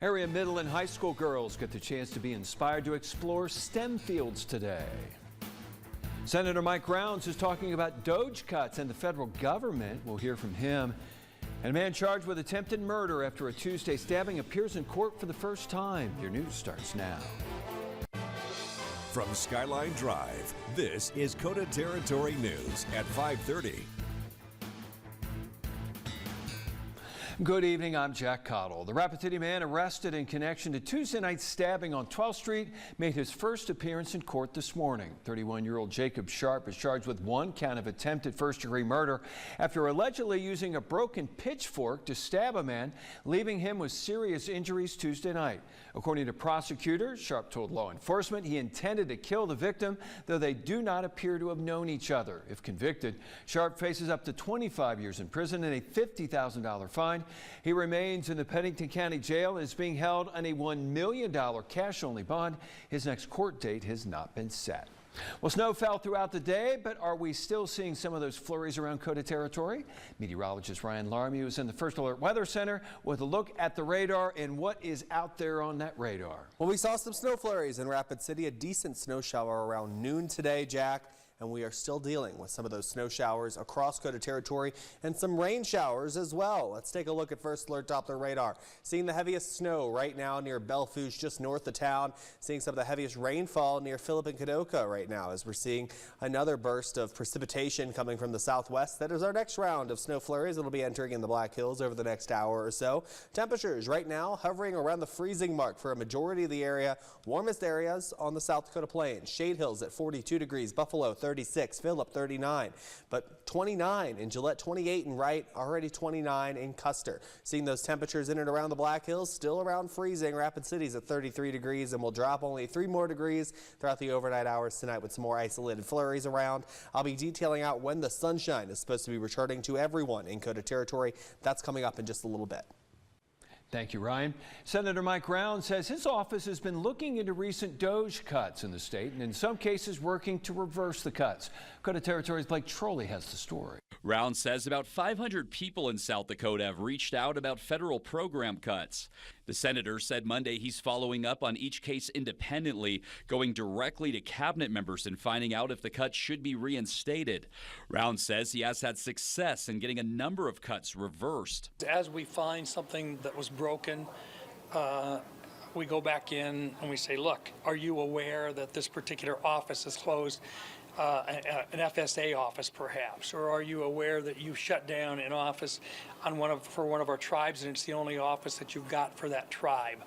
Area middle and high school girls get the chance to be inspired to explore STEM fields today. Senator Mike Rounds is talking about DOGE cuts and the federal government. We'll hear from him. And a man charged with attempted murder after a Tuesday stabbing appears in court for the first time. Your news starts now. From Skyline Drive, this is KOTA Territory News at 5:30. Good evening, I'm Jack Cottle. The Rapid City man arrested in connection to Tuesday night's stabbing on 12th Street made his first appearance in court this morning. 31-year-old Jacob Sharp is charged with one count of attempted first-degree murder after allegedly using a broken pitchfork to stab a man, leaving him with serious injuries Tuesday night. According to prosecutors, Sharp told law enforcement he intended to kill the victim, though they do not appear to have known each other. If convicted, Sharp faces up to 25 years in prison and a $50,000 fine. He remains in the Pennington County Jail and is being held on a $1 million cash-only bond. His next court date has not been set. Well, snow fell throughout the day, but are we still seeing some of those flurries around KOTA Territory? Meteorologist Ryan Larmy is in the First Alert Weather Center with a look at the radar and what is out there on that radar. Well, we saw some snow flurries in Rapid City, a decent snow shower around noon today, Jack. And we are still dealing with some of those snow showers across KOTA Territory and some rain showers as well. Let's take a look at First Alert Doppler radar. Seeing the heaviest snow right now near Belfouche, just north of town. Seeing some of the heaviest rainfall near Philip and Kadoka right now as we're seeing another burst of precipitation coming from the southwest. That is our next round of snow flurries. It'll be entering in the Black Hills over the next hour or so. Temperatures right now hovering around the freezing mark for a majority of the area. Warmest areas on the South Dakota Plains. Shade Hills at 42 degrees, Buffalo 36, Phillip 39, but 29 in Gillette, 28 in Wright, already 29 in Custer. Seeing those temperatures in and around the Black Hills, still around freezing. Rapid City's at 33 degrees and will drop only 3 more degrees throughout the overnight hours tonight with some more isolated flurries around. I'll be detailing out when the sunshine is supposed to be returning to everyone in KOTA Territory. That's coming up in just a little bit. Thank you, Ryan. Senator Mike Rounds says his office has been looking into recent DOGE cuts in the state and in some cases working to reverse the cuts. KOTA Territory's Blake Trolley has the story. Rounds says about 500 people in South Dakota have reached out about federal program cuts. The senator said Monday he's following up on each case independently, going directly to cabinet members and finding out if the cuts should be reinstated. Rounds says he has had success in getting a number of cuts reversed. As we find something that was broken, we go back in and we say, look, are you aware that this particular office is closed? An FSA office perhaps, or are you aware that you shut down an office on for one of our tribes and it's the only office that you've got for that tribe?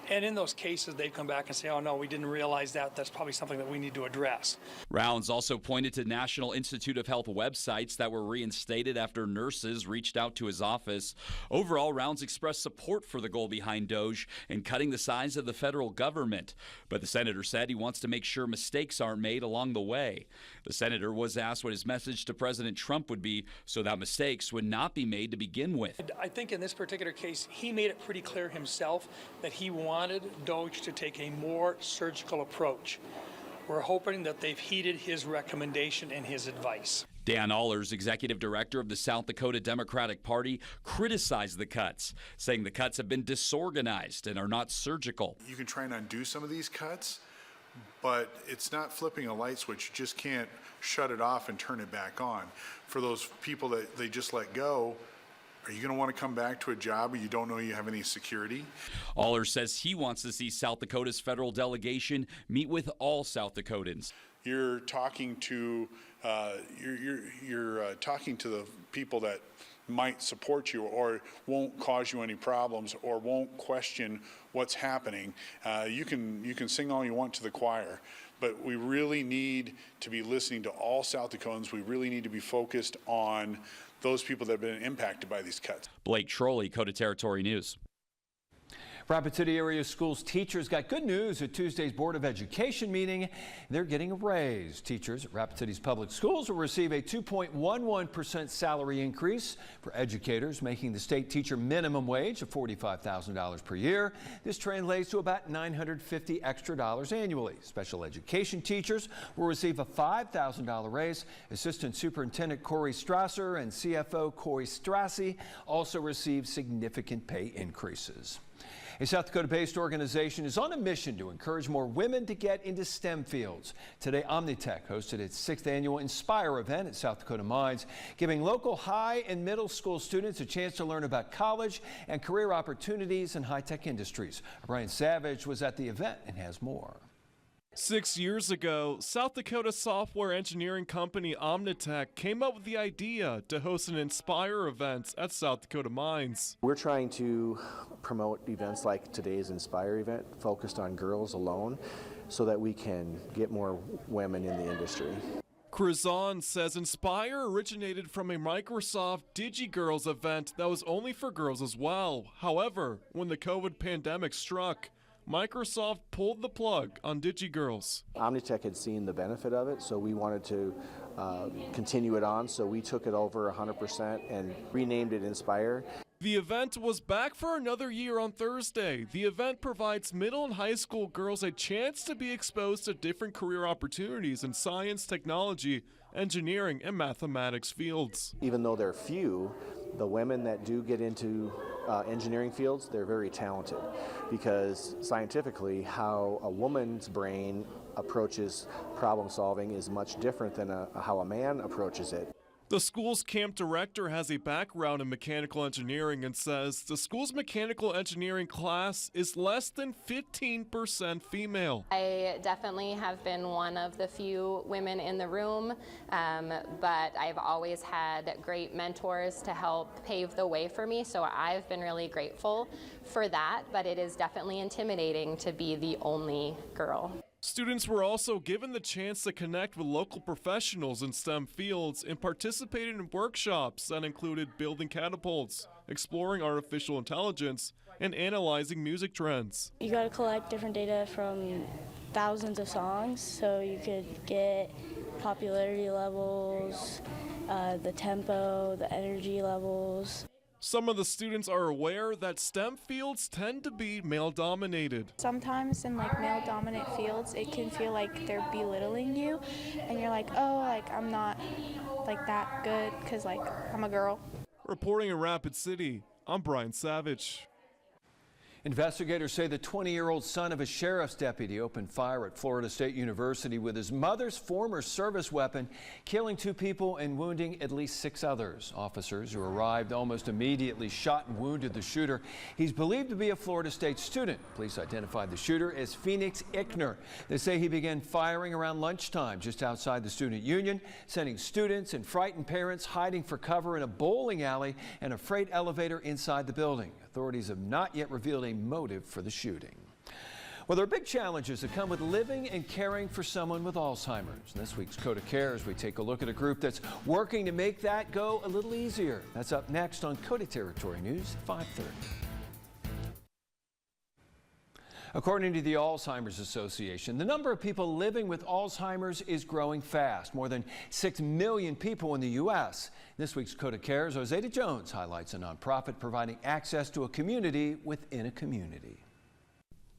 And in those cases, they come back and say, oh, no, we didn't realize that. That's probably something that we need to address. Rounds also pointed to National Institute of Health websites that were reinstated after nurses reached out to his office. Overall, Rounds expressed support for the goal behind DOGE and cutting the size of the federal government. But the senator said he wants to make sure mistakes aren't made along the way. The senator was asked what his message to President Trump would be so that mistakes would not be made to begin with. I think in this particular case, he made it pretty clear himself that he wanted DOGE to take a more surgical approach. We're hoping that they've heeded his recommendation and his advice. Dan Allers, executive director of the South Dakota Democratic Party, criticized the cuts, saying the cuts have been disorganized and are not surgical. You can try and undo some of these cuts, but it's not flipping a light switch. You just can't shut it off and turn it back on. For those people that they just let go, are you going to want to come back to a job where you don't know you have any security? Allers says he wants to see South Dakota's federal delegation meet with all South Dakotans. You're talking to talking to the people that might support you or won't cause you any problems or won't question what's happening. You can sing all you want to the choir, but we really need to be listening to all South Dakotans. We really need to be focused on those people that have been impacted by these cuts. Blake Trolley, KOTA Territory News. Rapid City area schools teachers got good news at Tuesday's Board of Education meeting. They're getting a raise. Teachers at Rapid City's public schools will receive a 2.11% salary increase. For educators making the state teacher minimum wage of $45,000 per year, this translates to about $950 extra annually. Special education teachers will receive a $5,000 raise. Assistant Superintendent Corey Strasser and CFO Corey Strassi also receive significant pay increases. A South Dakota-based organization is on a mission to encourage more women to get into STEM fields. Today, Omnitech hosted its 6th annual Inspire event at South Dakota Mines, giving local high and middle school students a chance to learn about college and career opportunities in high-tech industries. Brian Savage was at the event and has more. 6 years ago, South Dakota software engineering company Omnitech came up with the idea to host an Inspire event at South Dakota Mines. We're trying to promote events like today's Inspire event focused on girls alone so that we can get more women in the industry. Krizan says Inspire originated from a Microsoft DigiGirls event that was only for girls as well. However, when the COVID pandemic struck, Microsoft pulled the plug on DigiGirls. Omnitech had seen the benefit of it, so we wanted to continue it on, so we took it over 100% and renamed it Inspire. The event was back for another year on Thursday. The event provides middle and high school girls a chance to be exposed to different career opportunities in science, technology, engineering, and mathematics fields. Even though they're few, the women that do get into engineering fields, they're very talented because scientifically how a woman's brain approaches problem solving is much different than how a man approaches it. The school's camp director has a background in mechanical engineering and says the school's mechanical engineering class is less than 15% female. I definitely have been one of the few women in the room, but I've always had great mentors to help pave the way for me, so I've been really grateful for that, but it is definitely intimidating to be the only girl. Students were also given the chance to connect with local professionals in STEM fields and participated in workshops that included building catapults, exploring artificial intelligence, and analyzing music trends. You got to collect different data from thousands of songs, so you could get popularity levels, the tempo, the energy levels. Some of the students are aware that STEM fields tend to be male-dominated. Sometimes in male-dominant fields, it can feel like they're belittling you, and you're like, oh, I'm not that good because I'm a girl. Reporting in Rapid City, I'm Brian Savage. Investigators say the 20-year-old son of a sheriff's deputy opened fire at Florida State University with his mother's former service weapon, killing 2 people and wounding at least 6 others. Officers who arrived almost immediately shot and wounded the shooter. He's believed to be a Florida State student. Police identified the shooter as Phoenix Ickner. They say he began firing around lunchtime just outside the student union, sending students and frightened parents hiding for cover in a bowling alley and a freight elevator inside the building. Authorities have not yet revealed a motive for the shooting. Well, there are big challenges that come with living and caring for someone with Alzheimer's. In this week's KOTA Cares, we take a look at a group that's working to make that go a little easier. That's up next on KOTA Territory News at 5:30. According to the Alzheimer's Association, the number of people living with Alzheimer's is growing fast. More than 6 million people in the U.S. This week's KOTA Cares, Ozeta Jones highlights a nonprofit providing access to a community within a community.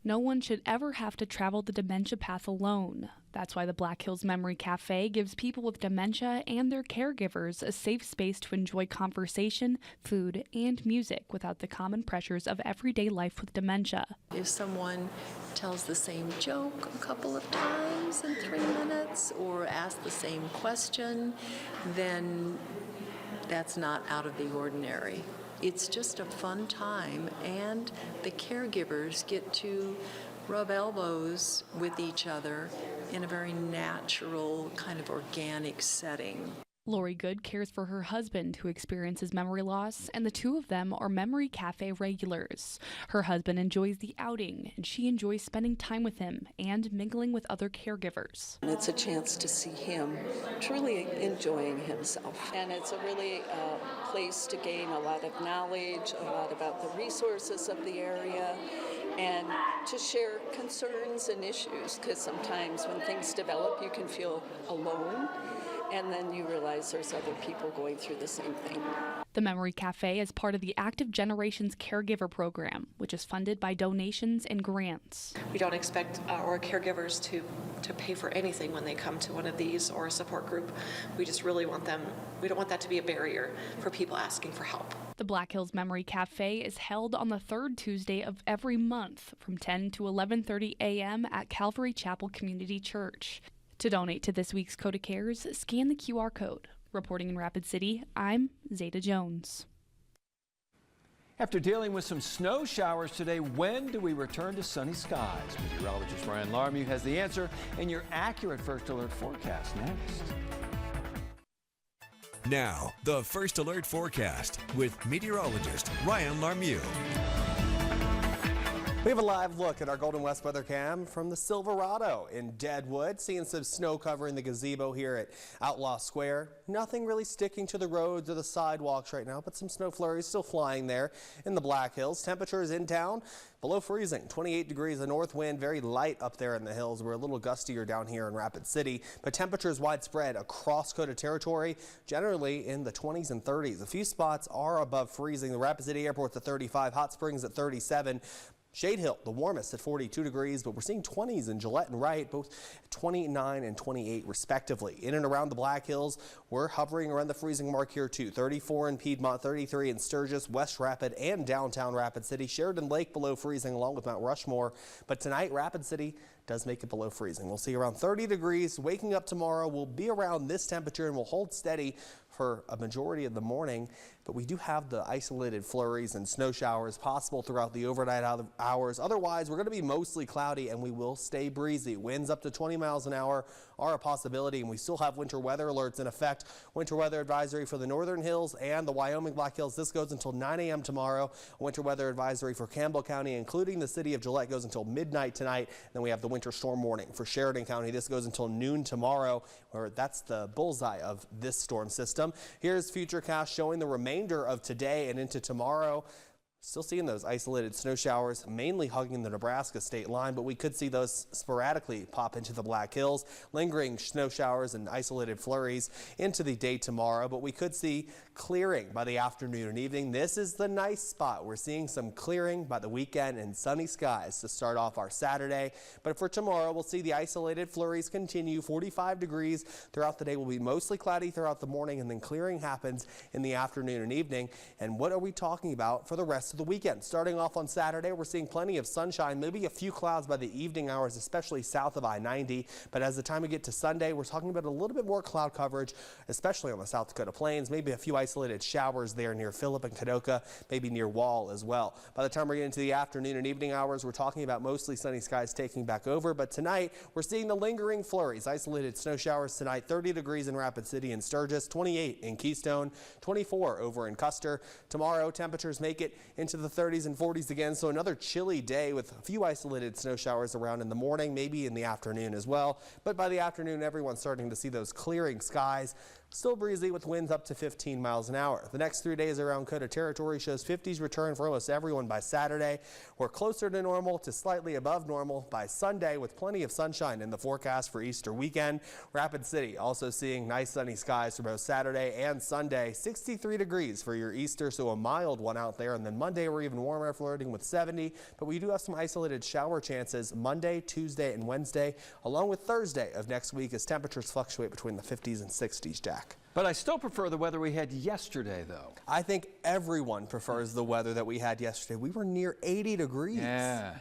No one should ever have to travel the dementia path alone. That's why the Black Hills Memory Cafe gives people with dementia and their caregivers a safe space to enjoy conversation, food, and music without the common pressures of everyday life with dementia. If someone tells the same joke a couple of times in 3 minutes or asks the same question, then that's not out of the ordinary. It's just a fun time, and the caregivers get to rub elbows with each other in a very natural, kind of organic setting. Lori Good cares for her husband who experiences memory loss, and the 2 of them are Memory Cafe regulars. Her husband enjoys the outing, and she enjoys spending time with him and mingling with other caregivers. It's a chance to see him truly enjoying himself. And it's a really place to gain a lot of knowledge, a lot about the resources of the area, and to share concerns and issues, because sometimes when things develop, you can feel alone. And then you realize there's other people going through the same thing. The Memory Cafe is part of the Active Generations Caregiver Program, which is funded by donations and grants. We don't expect our caregivers to pay for anything when they come to one of these or a support group. We just really want them, we don't want that to be a barrier for people asking for help. The Black Hills Memory Cafe is held on the third Tuesday of every month from 10 to 11:30 a.m. at Calvary Chapel Community Church. To donate to this week's KOTA Cares, scan the QR code. Reporting in Rapid City, I'm Zeta Jones. After dealing with some snow showers today, when do we return to sunny skies? Meteorologist Ryan Larmew has the answer in your accurate First Alert forecast next. Now, the First Alert forecast with meteorologist Ryan Larmew. We have a live look at our Golden West weather cam from the Silverado in Deadwood. Seeing some snow covering the gazebo here at Outlaw Square. Nothing really sticking to the roads or the sidewalks right now, but some snow flurries still flying there in the Black Hills. Temperatures in town below freezing, 28 degrees, a north wind, very light up there in the hills. We're a little gustier down here in Rapid City, but temperatures widespread across KOTA Territory, generally in the 20s and 30s. A few spots are above freezing. The Rapid City Airport's at 35, Hot Springs at 37. Shade Hill, the warmest at 42 degrees, but we're seeing 20s in Gillette and Wright, both 29 and 28 respectively. In and around the Black Hills, we're hovering around the freezing mark here too. 34 in Piedmont, 33 in Sturgis, West Rapid, and downtown Rapid City. Sheridan Lake below freezing along with Mount Rushmore. But tonight, Rapid City does make it below freezing. We'll see around 30 degrees. Waking up tomorrow, we'll be around this temperature and we'll hold steady for a majority of the morning, but we do have the isolated flurries and snow showers possible throughout the overnight hours. Otherwise, we're going to be mostly cloudy and we will stay breezy. Winds up to 20 miles an hour are a possibility, and we still have winter weather alerts in effect. Winter weather advisory for the Northern Hills and the Wyoming Black Hills. This goes until 9 a.m. tomorrow. A winter weather advisory for Campbell County, including the city of Gillette, goes until midnight tonight. Then we have the winter storm warning for Sheridan County. This goes until noon tomorrow, where that's the bullseye of this storm system. Here's Futurecast showing the remainder of today and into tomorrow. Still seeing those isolated snow showers mainly hugging the Nebraska state line, but we could see those sporadically pop into the Black Hills. Lingering snow showers and isolated flurries into the day tomorrow, but we could see clearing by the afternoon and evening. This is the nice spot. We're seeing some clearing by the weekend and sunny skies to start off our Saturday. But for tomorrow, we'll see the isolated flurries continue. 45 degrees throughout the day. Will be mostly cloudy throughout the morning, and then clearing happens in the afternoon and evening. And what are we talking about for the rest of the weekend? Starting off on Saturday, we're seeing plenty of sunshine, maybe a few clouds by the evening hours, especially south of I-90. But as the time we get to Sunday, we're talking about a little bit more cloud coverage, especially on the South Dakota plains. Maybe a few isolated showers there near Phillip and Kadoka, maybe near Wall as well. By the time we get into the afternoon and evening hours, we're talking about mostly sunny skies taking back over. But tonight, we're seeing the lingering flurries, isolated snow showers tonight. 30 degrees in Rapid City and Sturgis, 28 in Keystone, 24 over in Custer. Tomorrow, temperatures make it into the 30s and 40s again, so another chilly day with a few isolated snow showers around in the morning, maybe in the afternoon as well. But by the afternoon, everyone's starting to see those clearing skies. Still breezy with winds up to 15 miles an hour. The next 3 days around KOTA Territory shows 50s return for almost everyone by Saturday. We're closer to normal to slightly above normal by Sunday, with plenty of sunshine in the forecast for Easter weekend. Rapid City also seeing nice sunny skies for both Saturday and Sunday. 63 degrees for your Easter, so a mild one out there. And then Monday we're even warmer, flirting with 70. But we do have some isolated shower chances Monday, Tuesday, and Wednesday, along with Thursday of next week, as temperatures fluctuate between the 50s and 60s, Jack. But I still prefer the weather we had yesterday, though. I think everyone prefers the weather that we had yesterday. We were near 80 degrees. Yeah.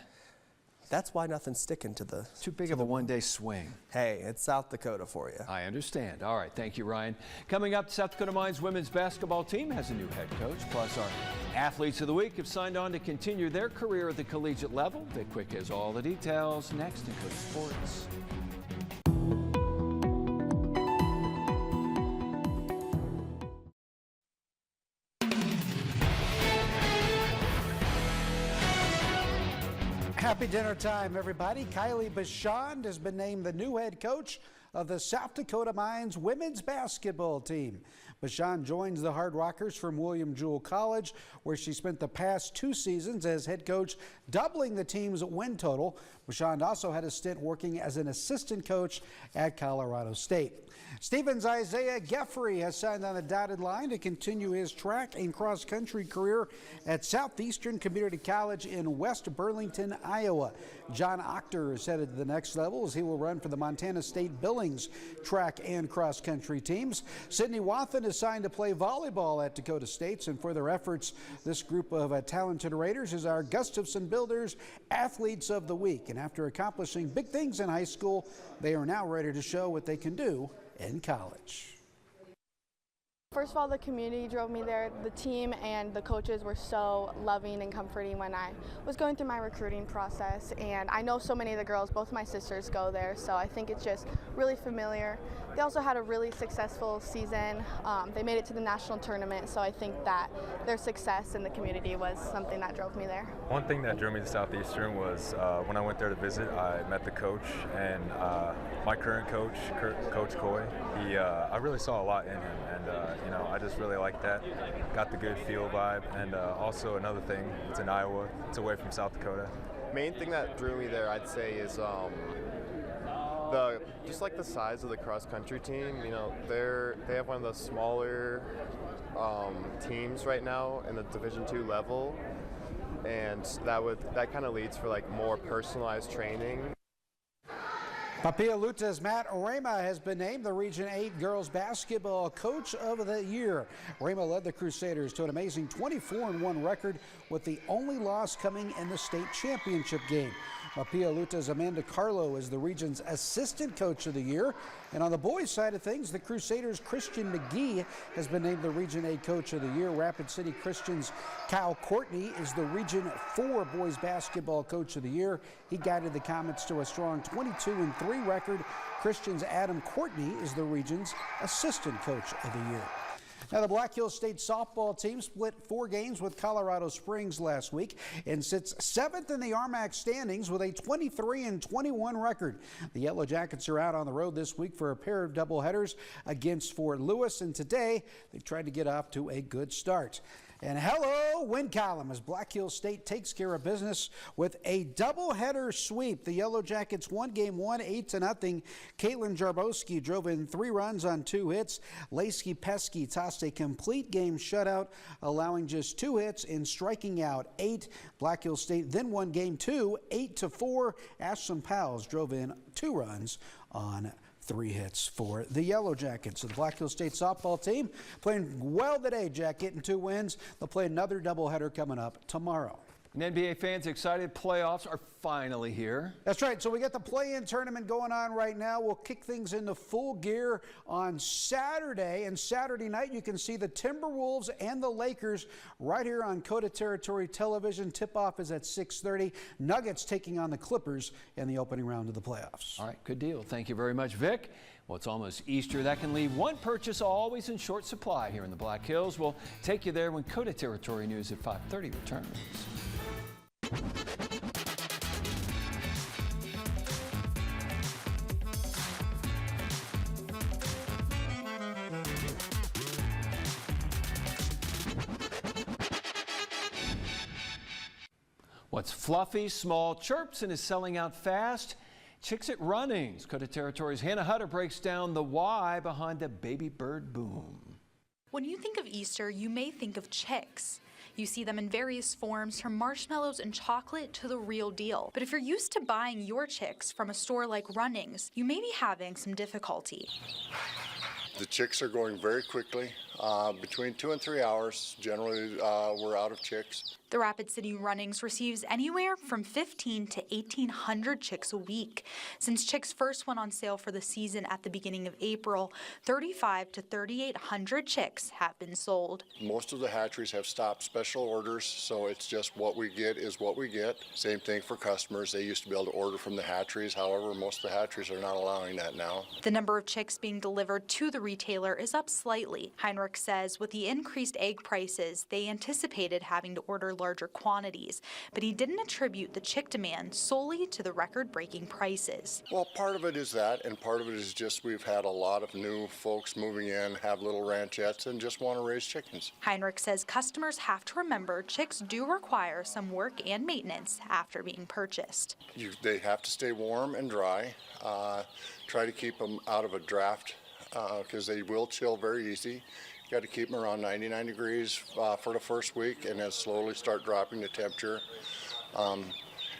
That's why nothing's sticking to the... Too big of a one-day swing. Hey, it's South Dakota for you. I understand. All right, thank you, Ryan. Coming up, South Dakota Mines women's basketball team has a new head coach. Plus, our athletes of the week have signed on to continue their career at the collegiate level. Vic Quick has all the details next in KOTA Sports. Happy dinner time, everybody. Kylie Bashand has been named the new head coach of the South Dakota Mines women's basketball team. Bashand joins the Hard Rockers from William Jewell College, where she spent the past 2 seasons as head coach, doubling the team's win total. Bashand also had a stint working as an assistant coach at Colorado State. Stevens' Isaiah Geffrey has signed on the dotted line to continue his track and cross-country career at Southeastern Community College in West Burlington, Iowa. John Octor is headed to the next level as he will run for the Montana State Billings track and cross-country teams. Sydney Wathen is signed to play volleyball at Dakota State, and for their efforts, this group of talented Raiders is our Gustafson Builders Athletes of the Week. And after accomplishing big things in high school, they are now ready to show what they can do in college. First of all, the community drove me there. The team and the coaches were so loving and comforting when I was going through my recruiting process. And I know so many of the girls, both my sisters go there, so I think it's just really familiar. They also had a really successful season. They made it to the national tournament, so I think that their success in the community was something that drove me there. One thing that drew me to Southeastern was when I went there to visit, I met the coach, and my current coach, Coach Coy, I really saw a lot in him, and I just really liked that. Got the good feel vibe, and also another thing, it's in Iowa, it's away from South Dakota. Main thing that drew me there, I'd say, is just like the size of the cross-country team. They have one of the smaller teams right now in the Division II level, and that kind of leads for like more personalized training. Papialuta's Matt Rama has been named the Region 8 Girls Basketball Coach of the Year. Rama led the Crusaders to an amazing 24-1 record, with the only loss coming in the state championship game. Papialuta's Amanda Carlo is the region's Assistant Coach of the Year. And on the boys' side of things, the Crusaders' Christian McGee has been named the Region 8 Coach of the Year. Rapid City Christian's Kyle Courtney is the Region 4 Boys Basketball Coach of the Year. He guided the Comets to a strong 22-3 record. Christian's Adam Courtney is the region's Assistant Coach of the Year. Now, the Black Hills State softball team split 4 games with Colorado Springs last week and sits 7th in the RMAC standings with a 23-21 record. The Yellow Jackets are out on the road this week for a pair of doubleheaders against Fort Lewis, and today they've tried to get off to a good start. And hello, win column, as Black Hills State takes care of business with a doubleheader sweep. The Yellow Jackets won game 1, 8-0. Caitlin Jarbowski drove in 3 runs on 2 hits. Lacey Pesky tossed a complete game shutout, allowing just 2 hits and striking out 8. Black Hills State then won game 2, 8-4. Ashlyn Powles drove in 2 runs on 3 hits for the Yellow Jackets. So the Black Hills State softball team playing well today, Jack, getting 2 wins. They'll play another doubleheader coming up tomorrow. And NBA fans excited, playoffs are finally here. That's right. So we got the play-in tournament going on right now. We'll kick things into full gear on Saturday. And Saturday night, you can see the Timberwolves and the Lakers right here on KOTA Territory television. Tip-off is at 6:30. Nuggets taking on the Clippers in the opening round of the playoffs. All right, good deal. Thank you very much, Vic. Well, it's almost Easter. That can leave one purchase always in short supply here in the Black Hills. We'll take you there when KOTA Territory News at 5:30 returns. What's fluffy, small, chirps, and is selling out fast? Chicks at Runnings. KOTA Territory's Hannah Hutter breaks down the why behind the baby bird boom. When you think of Easter, you may think of chicks. You see them in various forms, from marshmallows and chocolate to the real deal. But if you're used to buying your chicks from a store like Runnings, you may be having some difficulty. The chicks are going very quickly. Between 2 and 3 hours, generally, we're out of chicks. The Rapid City Runnings receives anywhere from 1,500 to 1,800 chicks a week. Since chicks first went on sale for the season at the beginning of April, 3,500 to 3,800 chicks have been sold. Most of the hatcheries have stopped special orders, so it's just what we get is what we get. Same thing for customers. They used to be able to order from the hatcheries. However, most of the hatcheries are not allowing that now. The number of chicks being delivered to the retailer is up slightly. Heinrich says with the increased egg prices, they anticipated having to order larger quantities, but he didn't attribute the chick demand solely to the record-breaking prices. Well, part of it is that, and part of it is just we've had a lot of new folks moving in, have little ranchettes, and just want to raise chickens. Heinrich says customers have to remember chicks do require some work and maintenance after being purchased. They have to stay warm and dry. Try to keep them out of a draft because they will chill very easy. You got to keep them around 99 degrees for the first week, and then slowly start dropping the temperature.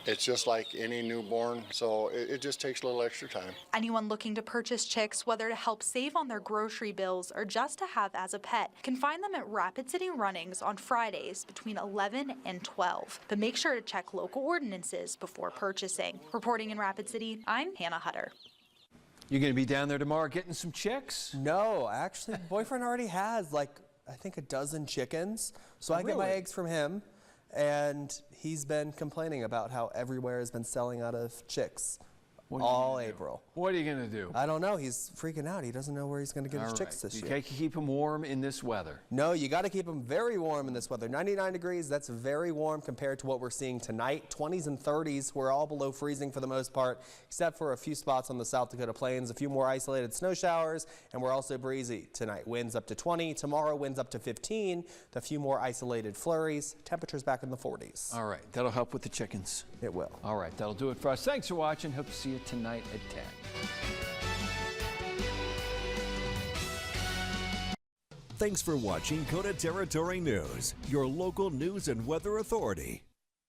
It's just like any newborn, so it just takes a little extra time. Anyone looking to purchase chicks, whether to help save on their grocery bills or just to have as a pet, can find them at Rapid City Runnings on Fridays between 11 and 12. But make sure to check local ordinances before purchasing. Reporting in Rapid City, I'm Hannah Hutter. You going to be down there tomorrow getting some chicks? No, actually, boyfriend already has I think a dozen chickens. So I get my eggs from him, and he's been complaining about how everywhere has been selling out of chicks all April. What are you going to do? I don't know. He's freaking out. He doesn't know where he's going to get his chicks this year. You can't keep them warm in this weather. No, you got to keep them very warm in this weather. 99 degrees, that's very warm compared to what we're seeing tonight. 20s and 30s, we're all below freezing for the most part, except for a few spots on the South Dakota plains, a few more isolated snow showers, and we're also breezy tonight. Winds up to 20. Tomorrow, winds up to 15. A few more isolated flurries. Temperatures back in the 40s. All right, that'll help with the chickens. It will. All right, that'll do it for us. Thanks for watching. Hope to see you tonight at 10. Thanks for watching KOTA Territory News, your local news and weather authority.